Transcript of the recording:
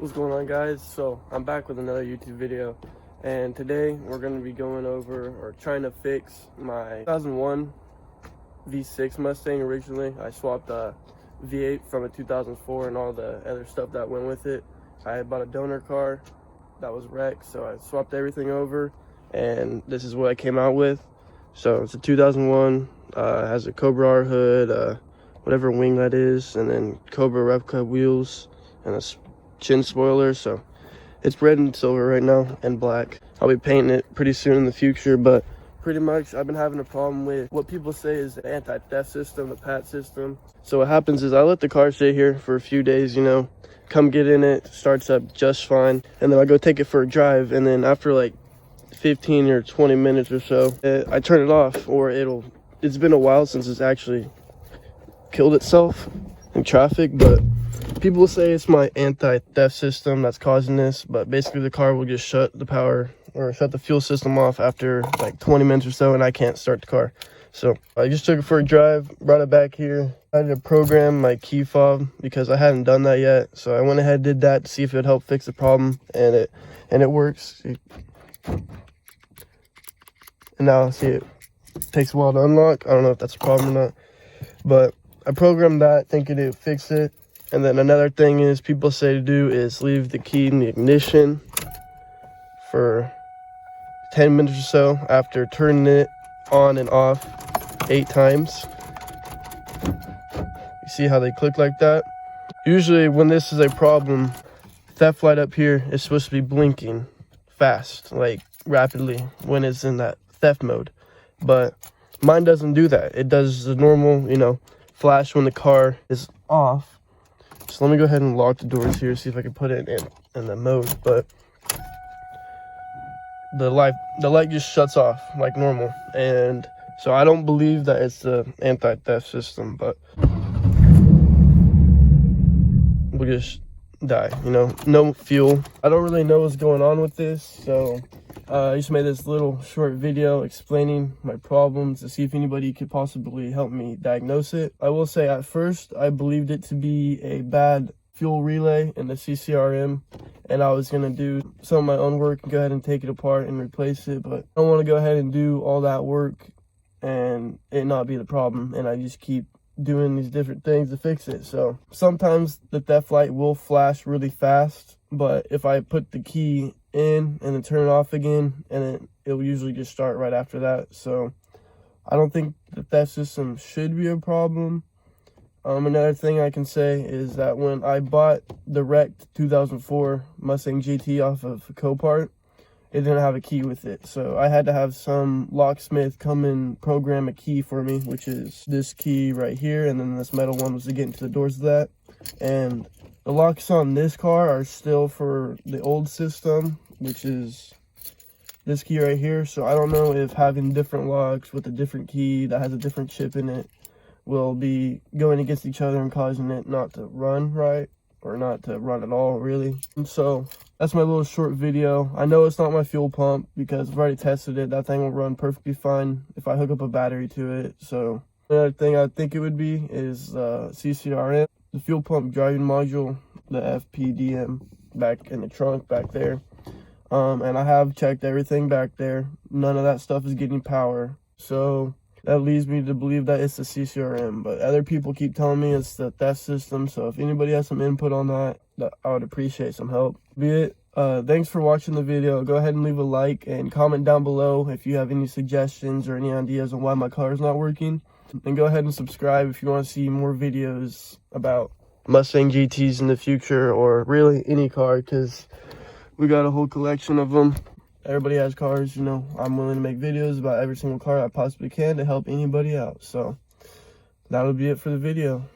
What's going on, guys? So I'm back with another YouTube video, and today we're going to be going over or trying to fix my 2001 V6 Mustang. Originally I swapped a V8 from a 2004 and all the other stuff that went with it. I had bought a donor car that was wrecked, so I swapped everything over, and this is what I came out with. So it's a 2001, has a Cobra R hood, whatever wing that is, and then Cobra replica wheels and a chin spoiler. So it's red and silver right now and black. I'll be painting it pretty soon in the future, but pretty much I've been having a problem with what people say is the anti-theft system, the PAT system. So what happens is I let the car sit here for a few days, come get in it, starts up just fine, and then I go take it for a drive, and then after like 15 or 20 minutes or so, I turn it off, or it's been a while since it's actually killed itself in traffic, but people say it's my anti-theft system that's causing this. But basically the car will just shut the power or shut the fuel system off after like 20 minutes or so, and I can't start the car. So I just took it for a drive, brought it back here. I had to program my key fob because I hadn't done that yet, so I went ahead and did that to see if it would help fix the problem, and it works. And now see, it takes a while to unlock. I don't know if that's a problem or not, but I programmed that thinking it would fix it. And then another thing is people say to do is leave the key in the ignition for 10 minutes or so after turning it on and off 8 times. You see how they click like that? Usually when this is a problem, theft light up here is supposed to be blinking fast, like rapidly, when it's in that theft mode. But mine doesn't do that. It does the normal, flash when the car is off. So let me go ahead and lock the doors here, see if I can put it in the mode. But the light just shuts off like normal, and so I don't believe that it's the anti-theft system, but we'll just die, no fuel. I don't really know what's going on with this, so I just made this little short video explaining my problems to see if anybody could possibly help me diagnose it. I will say at first I believed it to be a bad fuel relay in the CCRM, and I was going to do some of my own work and go ahead and take it apart and replace it, but I don't want to go ahead and do all that work and it not be the problem, and I just keep doing these different things to fix it. So sometimes the theft light will flash really fast, but if I put the key in and then turn it off again, and it will usually just start right after that. So I don't think the theft system should be a problem. Another thing I can say is that when I bought the wrecked 2004 Mustang GT off of Copart, it didn't have a key with it, so I had to have some locksmith come and program a key for me, which is this key right here, and then this metal one was to get into the doors of that. And the locks on this car are still for the old system, which is this key right here. So I don't know if having different locks with a different key that has a different chip in it will be going against each other and causing it not to run right, or not to run at all, really. And so that's my little short video. I know it's not my fuel pump because I've already tested it. That thing will run perfectly fine if I hook up a battery to it. So another thing I think it would be is CCRM, the fuel pump driving module, the FPDM back in the trunk back there. And I have checked everything back there. None of that stuff is getting power. So that leads me to believe that it's the CCRM, but other people keep telling me it's the theft system. So if anybody has some input on that, I would appreciate some help. Be it. Thanks for watching the video. Go ahead and leave a like and comment down below if you have any suggestions or any ideas on why my car is not working. And go ahead and subscribe if you want to see more videos about Mustang GTs in the future, or really any car, because we got a whole collection of them. Everybody has cars, I'm willing to make videos about every single car I possibly can to help anybody out. So that'll be it for the video.